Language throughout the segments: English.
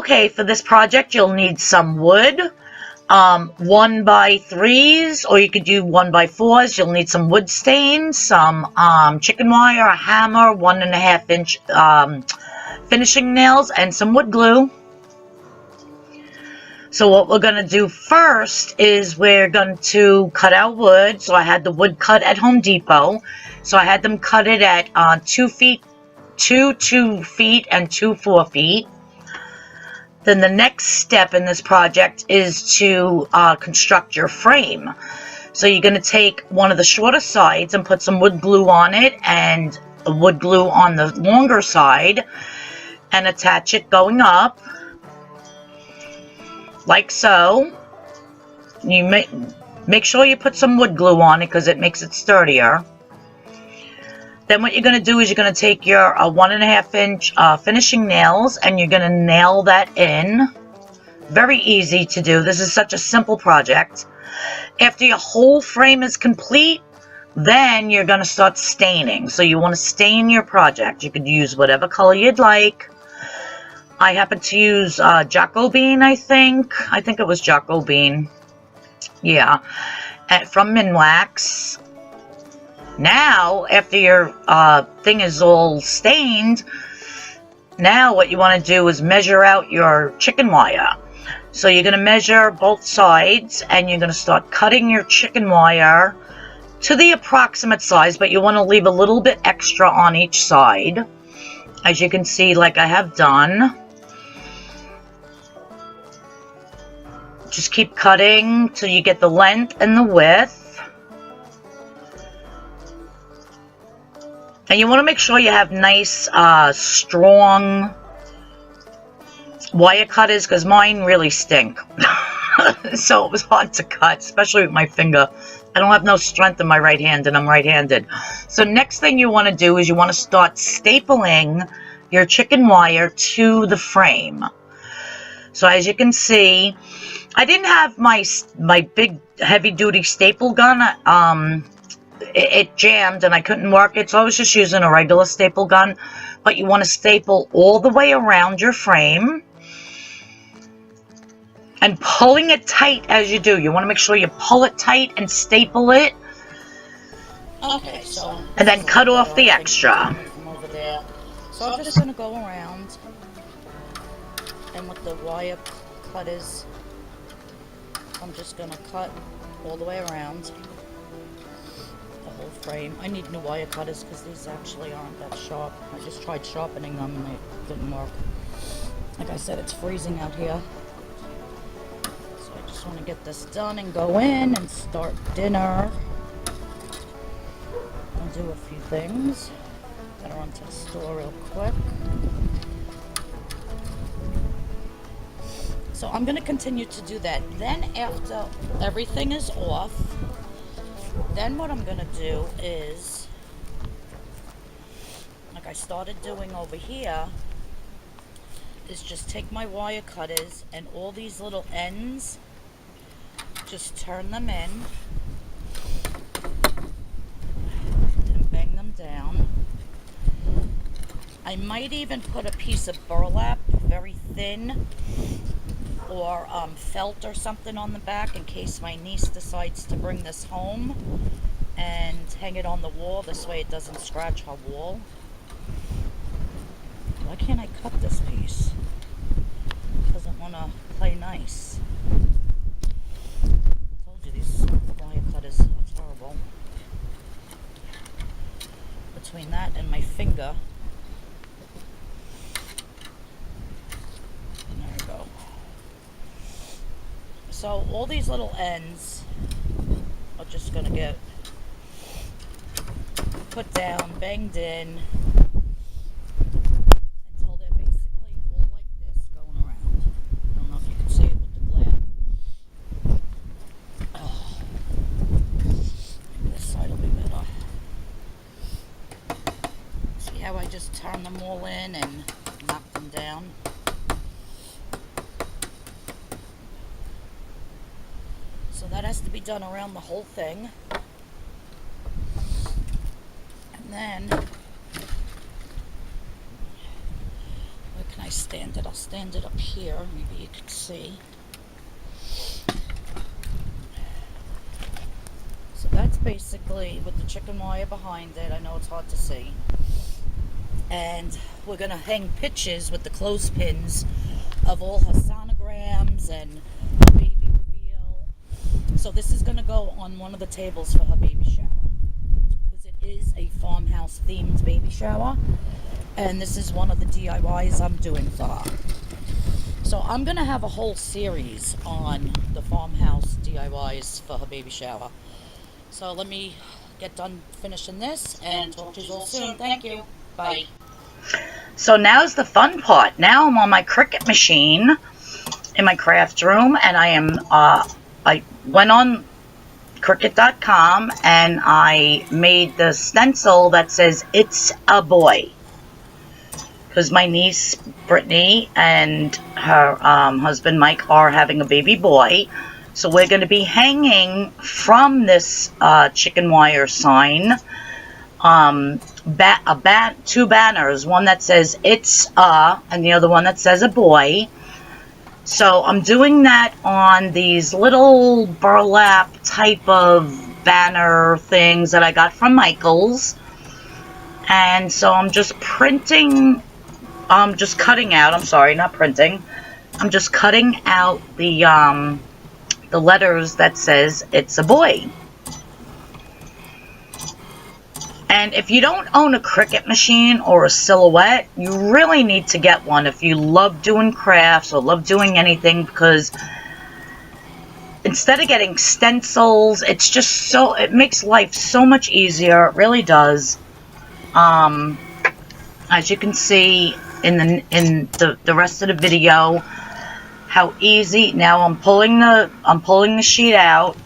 Okay, for this project, you'll need some wood, 1x3s, or you could do 1x4s. You'll need some wood stains, some chicken wire, a hammer, 1.5-inch finishing nails, and some wood glue. So what we're going to do first is we're going to cut our wood. So I had the wood cut at Home Depot. So I had them cut it at 2 feet, 2 feet, and 2 4 feet. Then the next step in this project is to construct your frame. So you're going to take one of the shorter sides and put some wood glue on it and wood glue on the longer side and attach it going up like so. You make sure you put some wood glue on it because it makes it sturdier. Then what you're going to do is you're going to take your 1.5-inch finishing nails and you're going to nail that in. Very easy to do. This is such a simple project. After your whole frame is complete, then you're going to start staining. So you want to stain your project. You could use whatever color you'd like. I happen to use Jocko Bean, I think. I think it was Jocko Bean. Yeah. From Minwax. Now, after your thing is all stained, now what you want to do is measure out your chicken wire. So you're going to measure both sides and you're going to start cutting your chicken wire to the approximate size, but you want to leave a little bit extra on each side, as you can see like I have done. Just keep cutting till you get the length and the width. And you want to make sure you have nice, strong wire cutters, because mine really stink. So it was hard to cut, especially with my finger. I don't have no strength in my right hand, and I'm right-handed. So next thing you want to do is you want to start stapling your chicken wire to the frame. So as you can see, I didn't have my big heavy-duty staple gun. It jammed and I couldn't work it, so I was just using a regular staple gun. But you want to staple all the way around your frame and pulling it tight as you do. You want to make sure you pull it tight and staple it. Okay, so and then cut off the extra. From over there. So I'm just going to go around and with the wire cutters, I'm just going to cut all the way around the whole frame. I need new wire cutters because these actually aren't that sharp. I just tried sharpening them and they didn't work. Like I said, it's freezing out here. So I just want to get this done and go in and start dinner. I'll do a few things. Gotta run to the store real quick. So I'm going to continue to do that. Then after everything is off, then what I'm going to do is, like I started doing over here, is just take my wire cutters and all these little ends, just turn them in and bang them down. I might even put a piece of burlap, very thin, or felt or something on the back in case my niece decides to bring this home and hang it on the wall. This way it doesn't scratch her wall. Why can't I cut this piece? It doesn't want to play nice. I told you these wire cutters are terrible. Between that and my finger. There we go. So all these little ends are just going to get put down, banged in, until they're basically all like this going around. I don't know if you can see it with the glare. Oh. Maybe this side will be better. See how I just turn them all in and knock them down? So that has to be done around the whole thing. And then, where can I stand it? I'll stand it up here. Maybe you can see. So that's basically with the chicken wire behind it. I know it's hard to see. And we're going to hang pictures with the clothespins of all her sonograms and her baby reveal. So this is going to go on one of the tables for her baby shower. Because it is a farmhouse themed baby shower. And this is one of the DIYs I'm doing for her. So I'm going to have a whole series on the farmhouse DIYs for her baby shower. So let me get done finishing this and talk to you all soon. Thank you. Bye. So now's the fun part. Now I'm on my Cricut machine in my craft room, and I went on Cricut.com and I made the stencil that says "It's a boy," because my niece Brittany and her husband Mike are having a baby boy. So we're going to be hanging from this chicken wire sign two banners, one that says "It's a" and the other one that says "a boy." So I'm doing that on these little burlap type of banner things that I got from Michaels. And so I'm just printing, just cutting out, I'm sorry, not printing. I'm just cutting out the letters that says "It's a boy." And if you don't own a Cricut machine or a Silhouette, you really need to get one if you love doing crafts or love doing anything, because instead of getting stencils, it's just so, it makes life so much easier. It really does. As you can see in the rest of the video, how easy. Now I'm pulling the sheet out.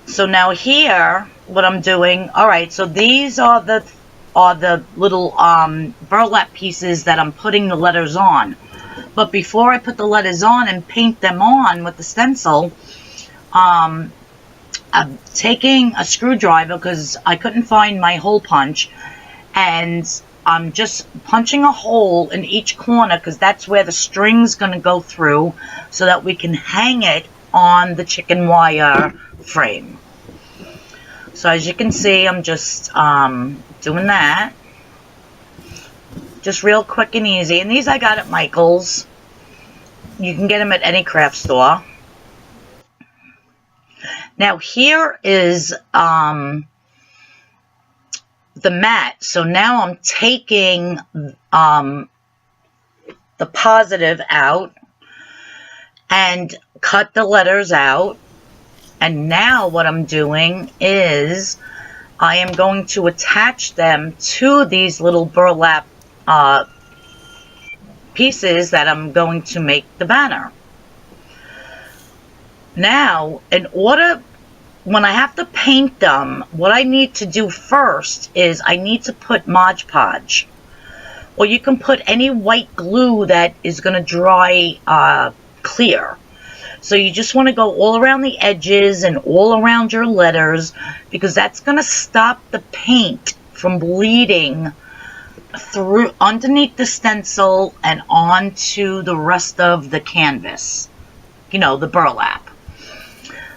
So now here, what I'm doing, alright, so these are the little burlap pieces that I'm putting the letters on. But before I put the letters on and paint them on with the stencil, I'm taking a screwdriver because I couldn't find my hole punch, and I'm just punching a hole in each corner because that's where the string's going to go through so that we can hang it on the chicken wire frame. So as you can see, I'm just doing that. Just real quick and easy. And these I got at Michael's. You can get them at any craft store. Now here is the mat. So now I'm taking the positive out and cut the letters out. And now what I'm doing is I am going to attach them to these little burlap pieces that I'm going to make the banner. Now, when I have to paint them, what I need to do first is I need to put Mod Podge. Or you can put any white glue that is going to dry clear. So you just want to go all around the edges and all around your letters, because that's going to stop the paint from bleeding through underneath the stencil and onto the rest of the canvas. You know, the burlap.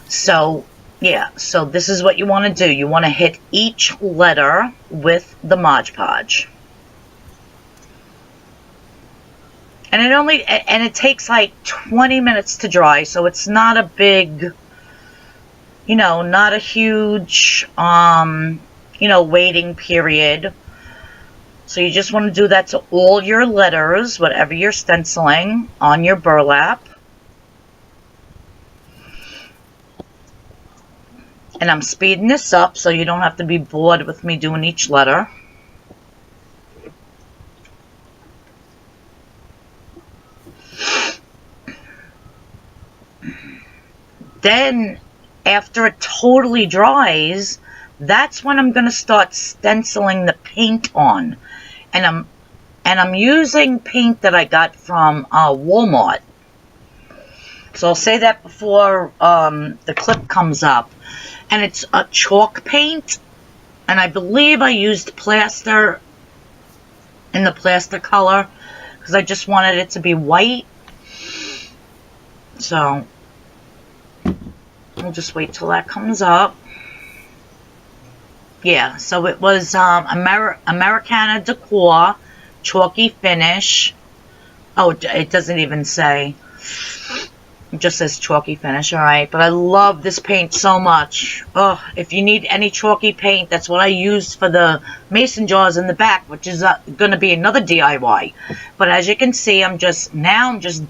So, yeah, so this is what you want to do. You want to hit each letter with the Mod Podge. And it takes like 20 minutes to dry, so it's not a big, you know, not a huge, you know, waiting period. So you just want to do that to all your letters, whatever you're stenciling on your burlap. And I'm speeding this up so you don't have to be bored with me doing each letter. Then, after it totally dries, that's when I'm going to start stenciling the paint on. And I'm using paint that I got from Walmart. So I'll say that before the clip comes up. And it's a chalk paint. And I believe I used plaster in the plaster color. because I just wanted it to be white. So we'll just wait till that comes up. Yeah, so it was Americana Decor, chalky finish. Oh, it doesn't even say. It just says chalky finish, alright. But I love this paint so much. Oh, if you need any chalky paint, that's what I used for the mason jars in the back, which is going to be another DIY. But as you can see, I'm just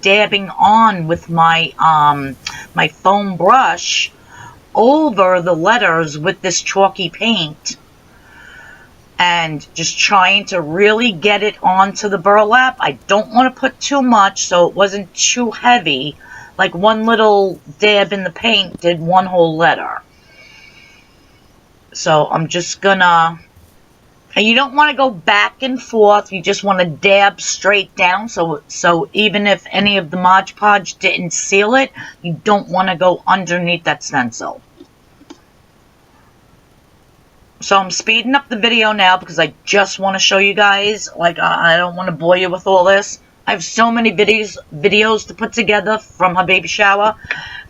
dabbing on with my my foam brush over the letters with this chalky paint. And just trying to really get it onto the burlap. I don't want to put too much so it wasn't too heavy. Like one little dab in the paint did one whole letter. So I'm just gonna... And you don't want to go back and forth. You just want to dab straight down. So even if any of the Mod Podge didn't seal it, you don't want to go underneath that stencil. So I'm speeding up the video now because I just want to show you guys. Like, I don't want to bore you with all this. I have so many videos to put together from her baby shower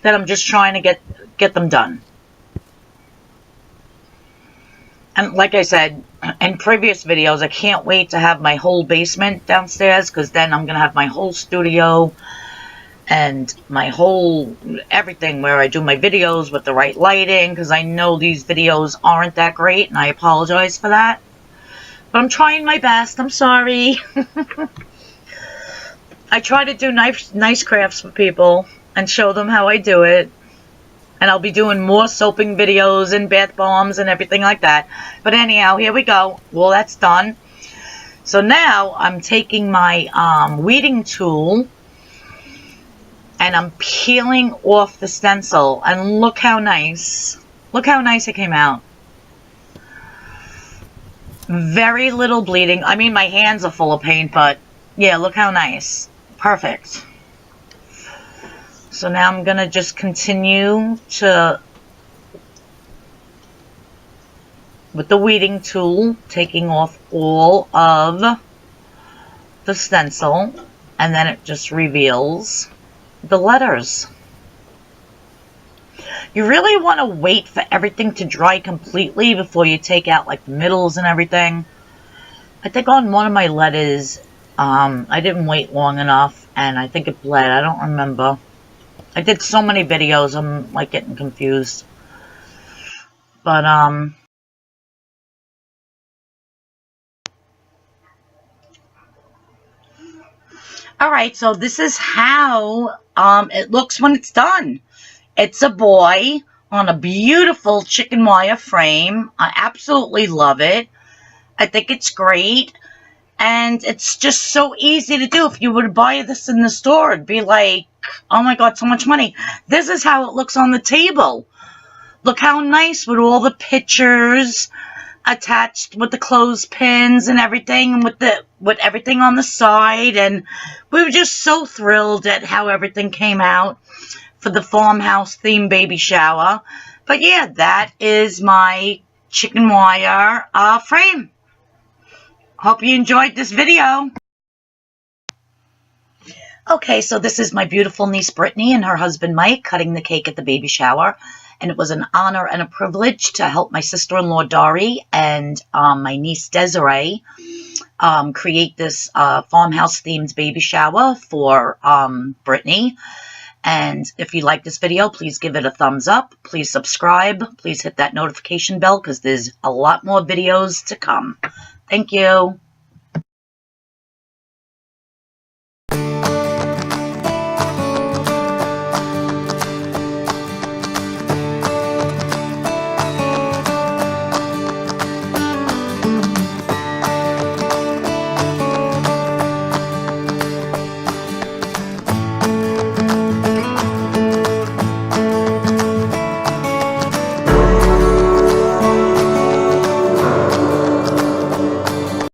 that I'm just trying to get them done. And like I said in previous videos, I can't wait to have my whole basement downstairs, because then I'm going to have my whole studio and my whole everything where I do my videos with the right lighting, because I know these videos aren't that great and I apologize for that. But I'm trying my best. I'm sorry. I try to do nice crafts for people and show them how I do it. And I'll be doing more soaping videos and bath bombs and everything like that. But anyhow, here we go. Well, that's done. So now I'm taking my weeding tool and I'm peeling off the stencil. And look how nice. Look how nice it came out. Very little bleeding. I mean, my hands are full of paint, but yeah, look how nice. Perfect. So now I'm going to just continue to, with the weeding tool, taking off all of the stencil, and then it just reveals the letters. You really want to wait for everything to dry completely before you take out like the middles and everything. I think on one of my letters, I didn't wait long enough, and I think it bled. I don't remember. I did so many videos, I'm like getting confused. But, alright, so this is how, it looks when it's done. It's a boy on a beautiful chicken wire frame. I absolutely love it. I think it's great. And it's just so easy to do. If you were to buy this in the store, it'd be like, oh my god, so much money. This is how it looks on the table. Look how nice with all the pictures attached with the clothespins and everything, and with everything on the side. And we were just so thrilled at how everything came out for the farmhouse themed baby shower. But yeah, that is my chicken wire frame. Hope you enjoyed this video. Okay, so this is my beautiful niece Brittany and her husband Mike cutting the cake at the baby shower. And it was an honor and a privilege to help my sister-in-law Dari and my niece Desiree create this farmhouse-themed baby shower for Brittany. And if you like this video, please give it a thumbs up. Please subscribe. Please hit that notification bell because there's a lot more videos to come. Thank you.